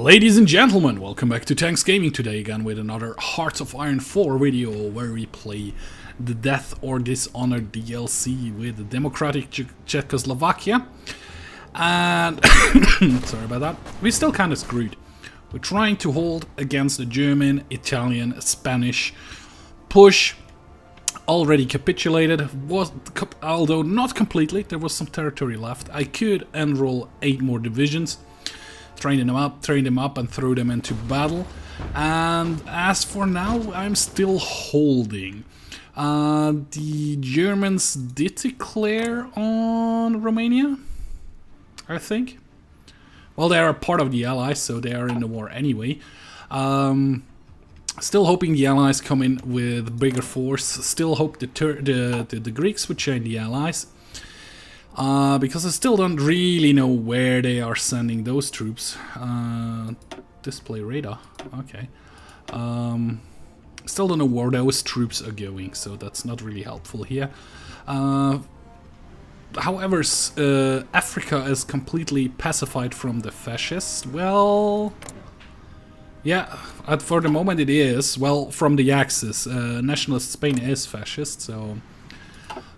Ladies and gentlemen, welcome back to Tanks Gaming today again with another Hearts of Iron 4 video where we play the Death or Dishonor DLC with the Democratic Czechoslovakia. And sorry about that. We're still kind of screwed. We're trying to hold against the German, Italian, Spanish push. Already capitulated, although not completely. There was some territory left. I could enroll 8 more divisions. Train them up and throw them into battle. And as for now, I'm still holding. The Germans did declare on Romania, I think. Well, they are part of the Allies, so they are in the war anyway. Still hoping the Allies come in with bigger force. Still hope the Greeks would join the Allies. Because I still don't really know where they are sending those troops. Display radar, okay. Still don't know where those troops are going, so that's not really helpful here. However, Africa is completely pacified from the fascists. Well, yeah, for the moment it is. Well, from the Axis. Nationalist Spain is fascist, so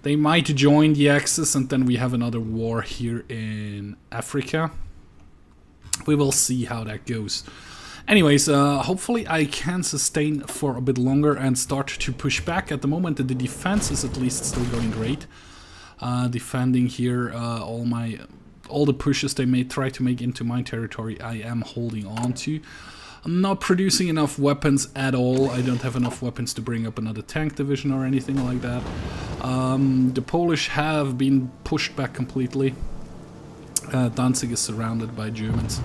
they might join the Axis, and then we have another war here in Africa. We will see how that goes. Anyways, hopefully I can sustain for a bit longer and start to push back. At the moment, the defense is at least still going great. Defending here all the pushes they may try to make into my territory, I am holding on to. I'm not producing enough weapons at all. I don't have enough weapons to bring up another tank division or anything like that. The Polish have been pushed back completely. Danzig is surrounded by Germans.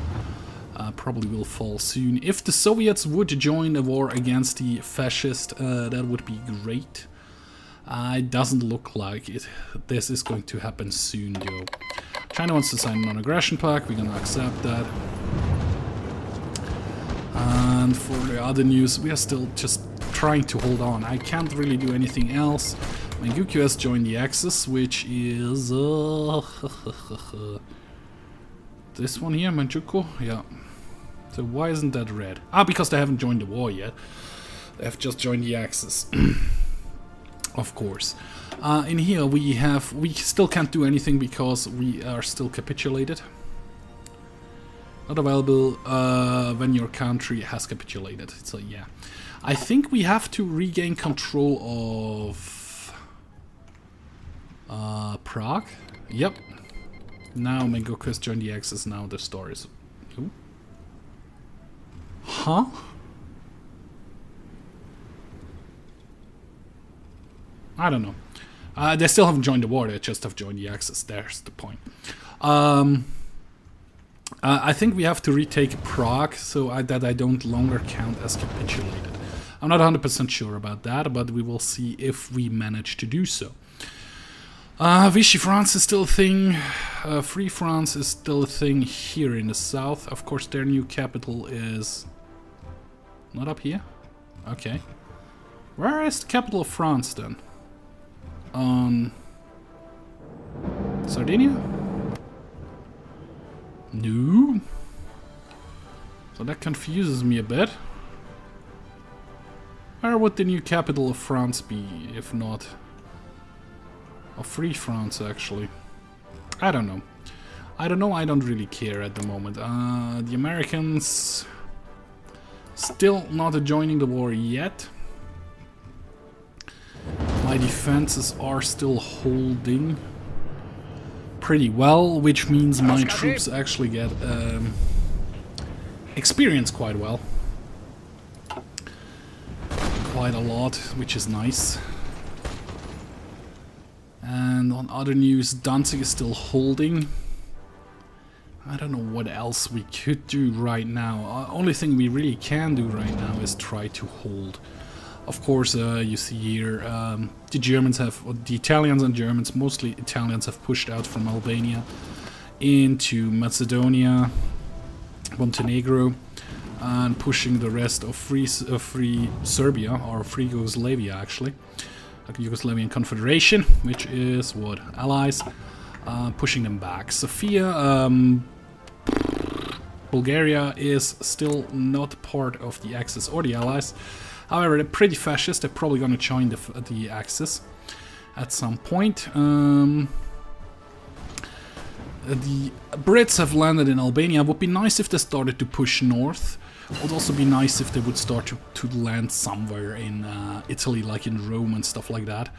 Probably will fall soon. If the Soviets would join the war against the fascist, that would be great. It doesn't look like it. This is going to happen soon, though. China wants to sign a non-aggression pact. We're gonna accept that. And for the other news, we are still just trying to hold on. I can't really do anything else. Manchukuo has joined the Axis, which is this one here, Manchukuo. Yeah. So why isn't that red? Because they haven't joined the war yet. They have just joined the Axis. Of course. In here we still can't do anything because we are still capitulated. Not available when your country has capitulated. So yeah, I think we have to regain control of Prague. Yep. Now Manchukuo has joined the Axis. Now the story is. Ooh. Huh? I don't know. They still haven't joined the war. They just have joined the Axis. There's the point. I think we have to retake Prague so that I don't longer count as capitulated. I'm not 100% sure about that, but we will see if we manage to do so. Vichy France is still a thing. Free France is still a thing here in the south. Of course, their new capital is not up here. Okay. Where is the capital of France then? Sardinia? No. So that confuses me a bit. Where would the new capital of France be, if not of Free France, actually? I don't know. I don't really care at the moment. The Americans still not joining the war yet. My defenses are still holding pretty well, which means my troops actually get experience quite well. Quite a lot, which is nice. And on other news, Danzig is still holding. I don't know what else we could do right now. Only thing we really can do right now is try to hold. Of course, you see here, the Germans have, or the Italians and Germans, mostly Italians, have pushed out from Albania into Macedonia, Montenegro, and pushing the rest of free Serbia, or free Yugoslavia actually, like Yugoslavian Confederation, which is what? Allies, pushing them back. Sofia, Bulgaria is still not part of the Axis or the Allies. However, they're pretty fascist. They're probably going to join the Axis at some point. The Brits have landed in Albania. It would be nice if they started to push north. It would also be nice if they would start to land somewhere in Italy, like in Rome and stuff like that.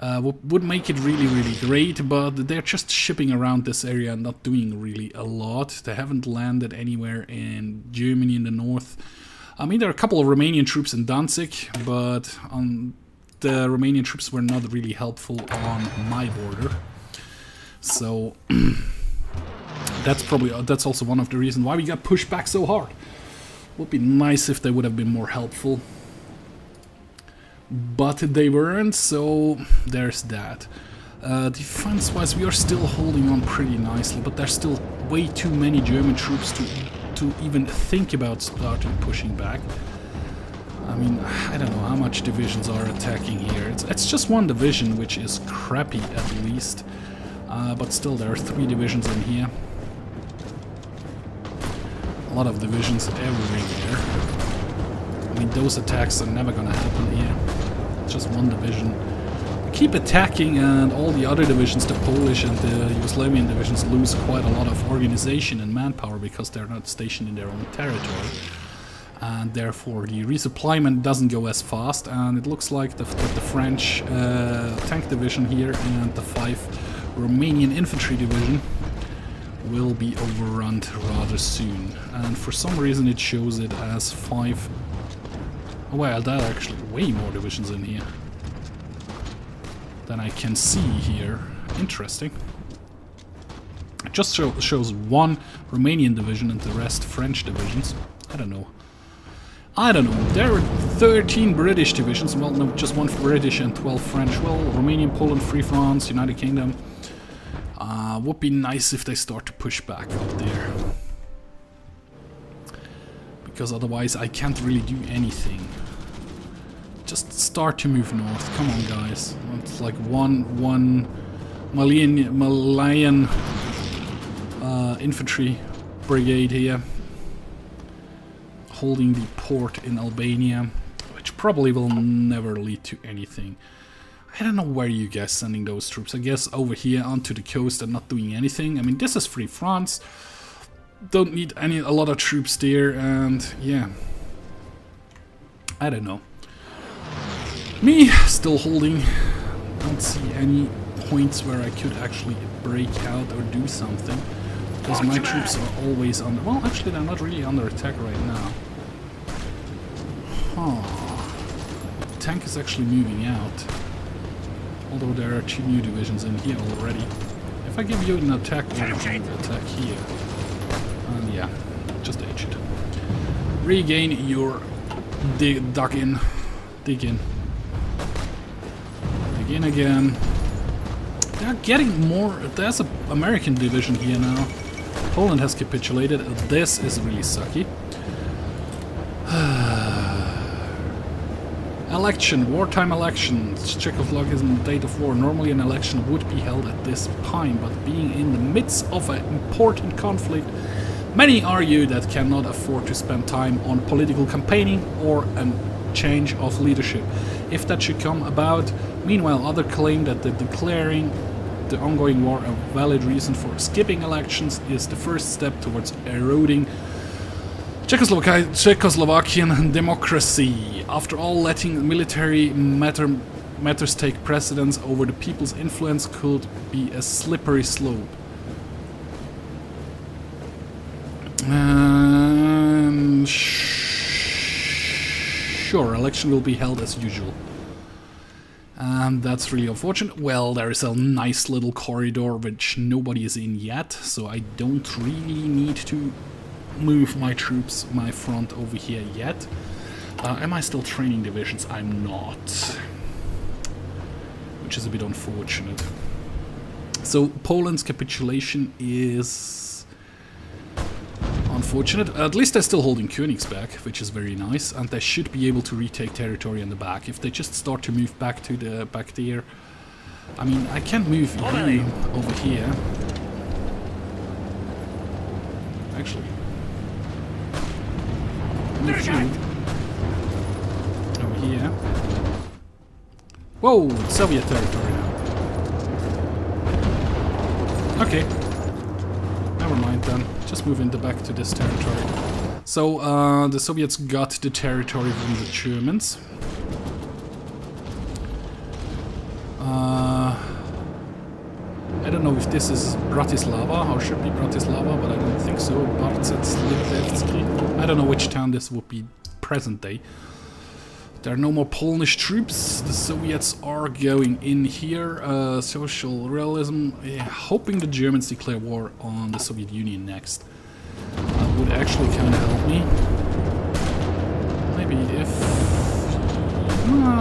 Would make it really, really great, but they're just shipping around this area and not doing really a lot. They haven't landed anywhere in Germany in the north. I mean, there are a couple of Romanian troops in Danzig, but the Romanian troops were not really helpful on my border. So that's also one of the reasons why we got pushed back so hard. Would be nice if they would have been more helpful, but they weren't, so there's that. Defense-wise, we are still holding on pretty nicely, but there's still way too many German troops to even think about starting pushing back. I mean, I don't know how much divisions are attacking here. It's just one division, which is crappy at least, but still there are 3 divisions in here. A lot of divisions everywhere. I mean, those attacks are never gonna happen here. It's just one division. Keep attacking, and all the other divisions, the Polish and the Yugoslavian divisions, lose quite a lot of organization and manpower because they're not stationed in their own territory. And therefore the resupplyment doesn't go as fast, and it looks like the French tank division here and the 5 Romanian infantry division will be overrun rather soon, and for some reason it shows it as 5. Oh, well, there are actually way more divisions in here than I can see here. Interesting. It just shows 1 Romanian division and the rest French divisions. I don't know. There are 13 British divisions. Well, no, just 1 British and 12 French. Well, Romania, Poland, Free France, United Kingdom. Would be nice if they start to push back up there, because otherwise I can't really do anything. Just start to move north. Come on, guys. It's like one Malayan infantry brigade here, holding the port in Albania, which probably will never lead to anything. I don't know where you guys sending those troops. I guess over here onto the coast and not doing anything. I mean, this is Free France. Don't need a lot of troops there, and yeah. I don't know. Me still holding. Don't see any points where I could actually break out or do something, because my troops are always under. Well, actually, they're not really under attack right now. The tank is actually moving out. Although there are 2 new divisions in here already. If I give you an attack, attack here. And yeah, just H it. Regain your dig in. Dig in again. They're getting more. There's an American division here now. Poland has capitulated. This is really sucky. Election, wartime elections. Czechoslovakia is in the date of war. Normally an election would be held at this time, but being in the midst of an important conflict, many argue that cannot afford to spend time on political campaigning or a change of leadership. If that should come about, meanwhile others claim that declaring the ongoing war a valid reason for skipping elections is the first step towards eroding Czechoslovakian democracy. After all, letting military matters take precedence over the people's influence could be a slippery slope. Sure, election will be held as usual. And that's really unfortunate. Well, there is a nice little corridor which nobody is in yet, so I don't really need to move my troops, my front over here yet. Am I still training divisions? I'm not. Which is a bit unfortunate. So Poland's capitulation is unfortunate. At least they're still holding Königsberg, which is very nice, and they should be able to retake territory in the back. If they just start to move back to the back there. I mean, I can't move you over here. Actually, move you over here. Whoa, it's Soviet territory now. Okay. Never mind then. Just move into back to this territory. So, the Soviets got the territory from the Germans. I don't know if this is Bratislava, or should be Bratislava, but I don't think so. I don't know which town this would be present day. There are no more Polish troops. The Soviets are going in here. Social realism, hoping the Germans declare war on the Soviet Union next. That would actually kind of help me. Maybe if...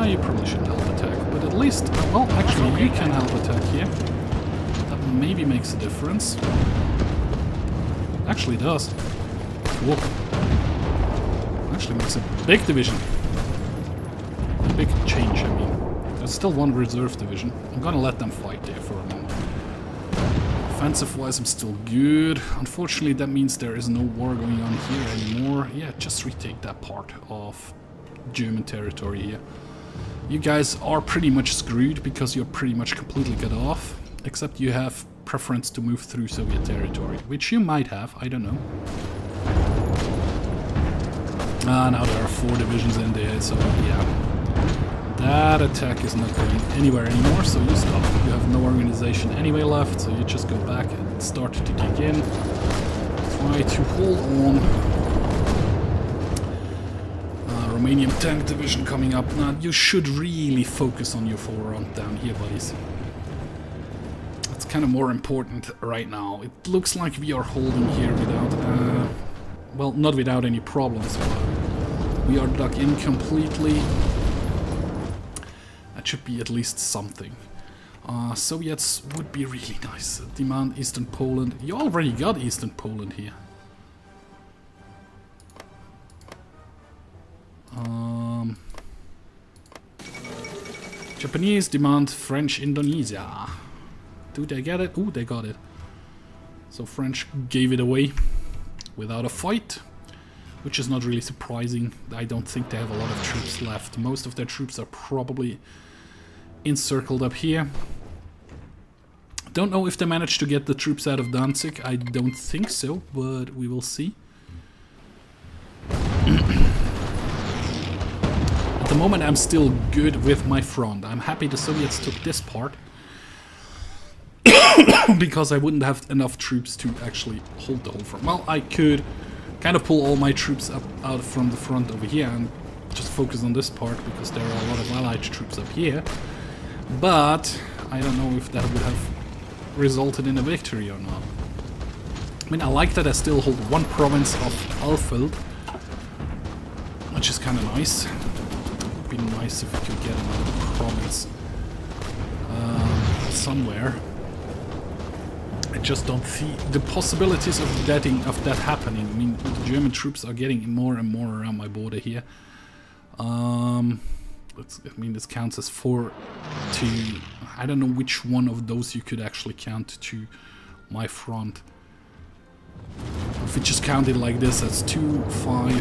you probably shouldn't help attack, but at least... well, actually, you can help attack here. That maybe makes a difference. Actually does. Cool. Actually makes a big division. A big change, I mean. There's still one reserve division. I'm gonna let them fight there for a moment. Offensive-wise, I'm still good. Unfortunately, that means there is no war going on here anymore. Yeah, just retake that part of German territory here. You guys are pretty much screwed because you're pretty much completely cut off. Except you have preference to move through Soviet territory, which you might have, I don't know. Now there are 4 divisions in there, so yeah. That attack is not going anywhere anymore, so you stop. You have no organization anyway left, so you just go back and start to dig in. Try to hold on. Romanian tank division coming up. Now you should really focus on your forefront down here, buddies. That's kind of more important right now. It looks like we are holding here without... well, not without any problems, but we are dug in completely. That should be at least something. Soviets would be really nice. Demand Eastern Poland. You already got Eastern Poland here. Japanese demand French Indonesia. Do they get it? Ooh, they got it. So French gave it away without a fight, which is not really surprising. I don't think they have a lot of troops left. Most of their troops are probably encircled up here. Don't know if they managed to get the troops out of Danzig. I don't think so, but we will see. At the moment I'm still good with my front. I'm happy the Soviets took this part. Because I wouldn't have enough troops to actually hold the whole front. Well, I could kind of pull all my troops up out from the front over here and just focus on this part because there are a lot of allied troops up here. But I don't know if that would have resulted in a victory or not. I mean, I like that I still hold one province of Alfeld, which is kind of nice. It would be nice if we could get another province somewhere. I just don't see the possibilities of that happening. I mean, the German troops are getting more and more around my border here. I mean, this counts as 4 to... I don't know which one of those you could actually count to my front. If we just count it like this, that's 2, 4,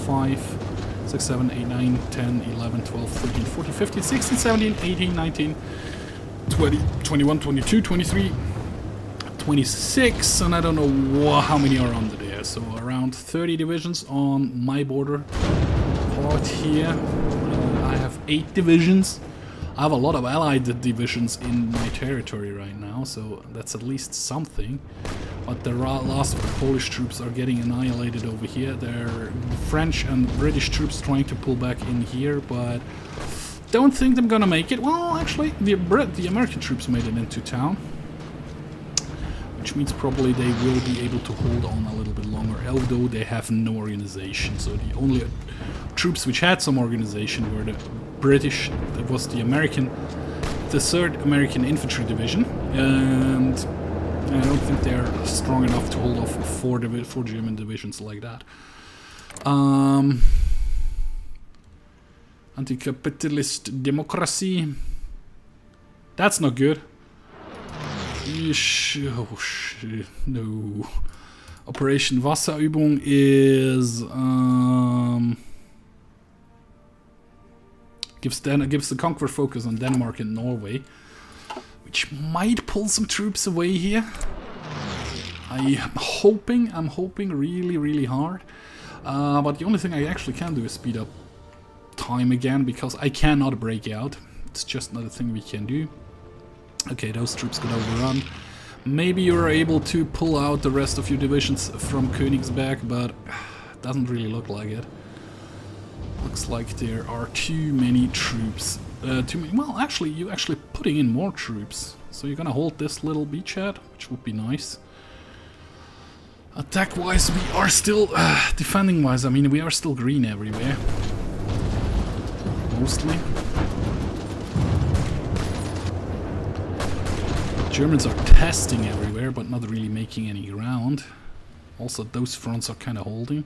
5, 6, 7, 8, 9, 10, 11, 12, 13, 14, 15, 16, 17, 18, 19... 20, 21, 22, 23, 26, and I don't know how many are under there. So around 30 divisions on my border part here. I have 8 divisions. I have a lot of allied divisions in my territory right now, so that's at least something. But the last of the Polish troops are getting annihilated over here. There are French and British troops trying to pull back in here, but... don't think I'm gonna make it. Well, actually, the American troops made it into town, which means probably they will be able to hold on a little bit longer, although they have no organization. So the only troops which had some organization were the British. That was the 3rd American Infantry Division, and I don't think they're strong enough to hold off 4 German divisions like that. Anti-capitalist democracy. That's not good. No. Operation Wasserübung is gives the conquer focus on Denmark and Norway, which might pull some troops away here. I'm hoping really hard. But the only thing I actually can do is speed up time again, because I cannot break out. It's just not a thing we can do. Okay, those troops got overrun. Maybe you're able to pull out the rest of your divisions from Königsberg, but it doesn't really look like it. Looks like there are too many troops. Well, actually, you're actually putting in more troops. So you're gonna hold this little beachhead, which would be nice. Attack-wise, we are still... defending-wise, I mean, we are still green everywhere. Mostly. Germans are testing everywhere, but not really making any ground. Also, those fronts are kind of holding.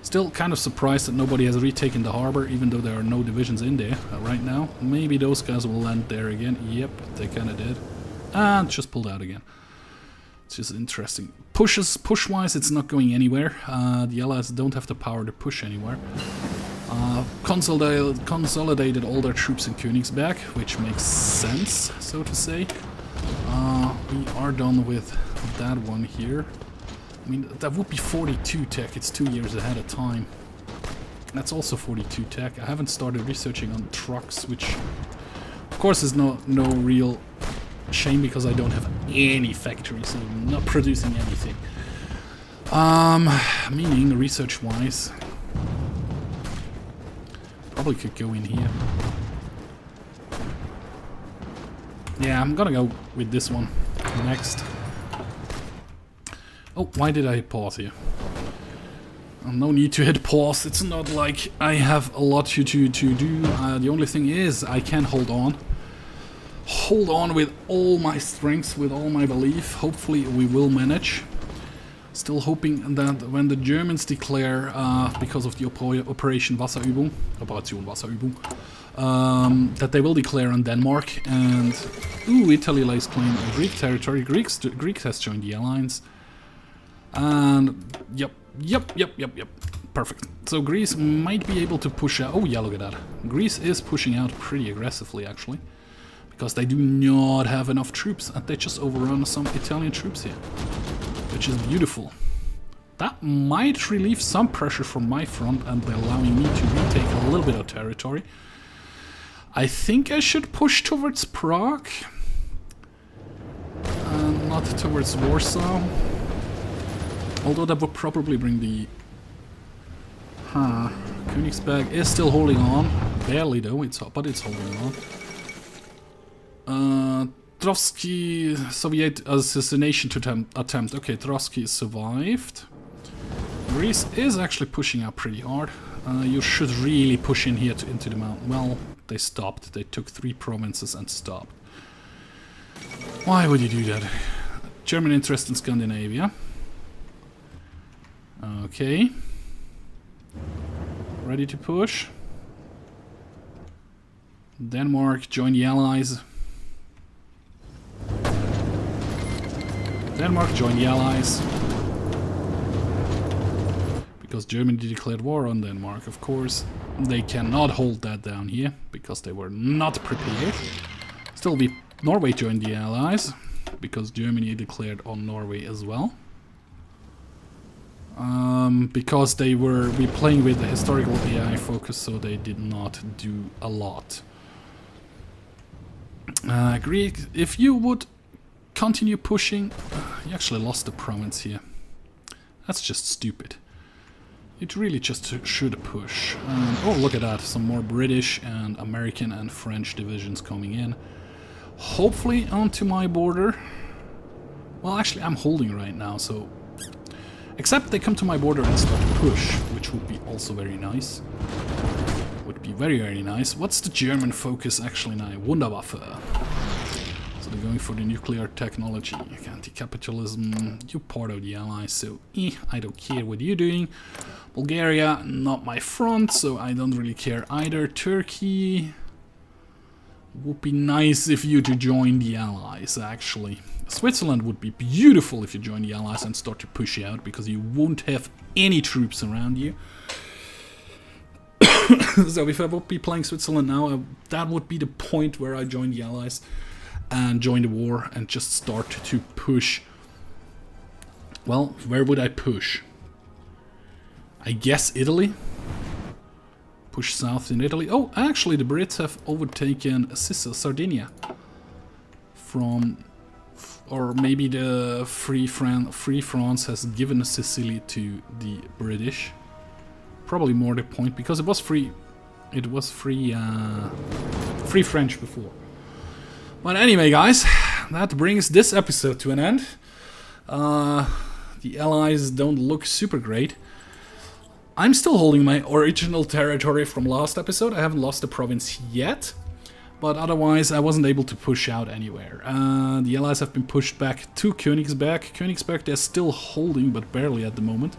Still kind of surprised that nobody has retaken the harbor, even though there are no divisions in there right now. Maybe those guys will land there again. Yep, they kind of did. And just pulled out again. It's just interesting. Push-wise, it's not going anywhere. The Allies don't have the power to push anywhere. Consolidated all their troops in Königsberg, which makes sense, so to say. We are done with that one here. I mean, that would be 42 tech. It's 2 years ahead of time. That's also 42 tech. I haven't started researching on trucks, which of course is no real shame, because I don't have any factories, so I'm not producing anything. Meaning, research-wise, probably could go in here. Yeah, I'm gonna go with this one next. Oh, why did I hit pause here? No need to hit pause. It's not like I have a lot to do. The only thing is I can hold on. Hold on with all my strength, with all my belief. Hopefully we will manage. Still hoping that when the Germans declare, because of the Operation Wasserübung, that they will declare on Denmark, and Italy lays claim on Greek territory. Greek has joined the alliance, and yep, perfect. So Greece might be able to push out. Oh yeah, look at that. Greece is pushing out pretty aggressively, actually, because they do not have enough troops, and they just overrun some Italian troops here, which is beautiful. That might relieve some pressure from my front and allowing me to retake a little bit of territory. I think I should push towards Prague, and not towards Warsaw. Although that would probably bring the... Königsberg is still holding on. Barely though, but it's holding on. Trotsky, Soviet assassination attempt. Okay, Trotsky survived. Greece is actually pushing out pretty hard. You should really push in here into the mountain. Well, they stopped. They took 3 provinces and stopped. Why would you do that? German interest in Scandinavia. Okay. Ready to push. Denmark, join the Allies. Denmark, join the Allies. Because Germany declared war on Denmark, of course. They cannot hold that down here, because they were not prepared. Still, Norway joined the Allies, because Germany declared on Norway as well. Because they were playing with the historical AI focus, so they did not do a lot. Greek, if you would continue pushing... you actually lost the province here. That's just stupid. It really just should push. Oh, look at that. Some more British and American and French divisions coming in. Hopefully onto my border. Well, actually, I'm holding right now, so... Except they come to my border and start to push, which would be also very nice. Would be very, very nice. What's the German focus actually now? Wunderwaffe. So they're going for the nuclear technology. Anti-capitalism. You're part of the Allies, so I don't care what you're doing. Bulgaria, not my front, so I don't really care either. Turkey... Would be nice if you to join the Allies, actually. Switzerland would be beautiful if you join the Allies and start to push out, because you won't have any troops around you. So if I would be playing Switzerland now, that would be the point where I join the Allies and join the war and just start to push. Well, where would I push? I guess Italy. Push south in Italy. Oh, actually the Brits have overtaken Sardinia. From... Or maybe the Free France has given Sicily to the British. Probably more the point, because it was free. It was free French before. But anyway, guys, that brings this episode to an end. The Allies don't look super great. I'm still holding my original territory from last episode. I haven't lost the province yet. But otherwise, I wasn't able to push out anywhere. The Allies have been pushed back to Königsberg. Königsberg they're still holding, but barely at the moment.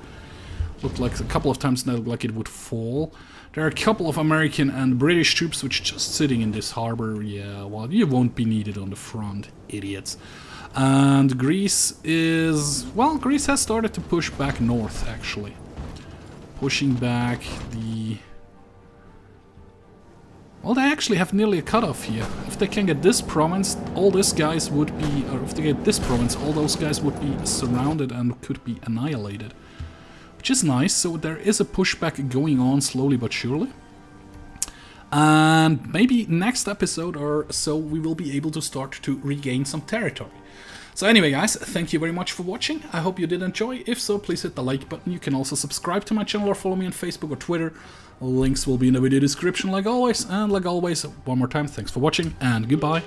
Looked like a couple of times now, like it would fall. There are a couple of American and British troops which are just sitting in this harbor. Yeah, well, you won't be needed on the front, idiots. And Greece is... Well, Greece has started to push back north, actually. Pushing back the... Well, they actually have nearly a cutoff here. If they can get this province, all these guys would be... Or if they get this province, all those guys would be surrounded and could be annihilated. Which is nice, so there is a pushback going on slowly but surely. And maybe next episode or so we will be able to start to regain some territory. So anyway, guys, thank you very much for watching. I hope you did enjoy. If so, please hit the like button. You can also subscribe to my channel or follow me on Facebook or Twitter. Links will be in the video description like always. And like always, one more time, thanks for watching and goodbye.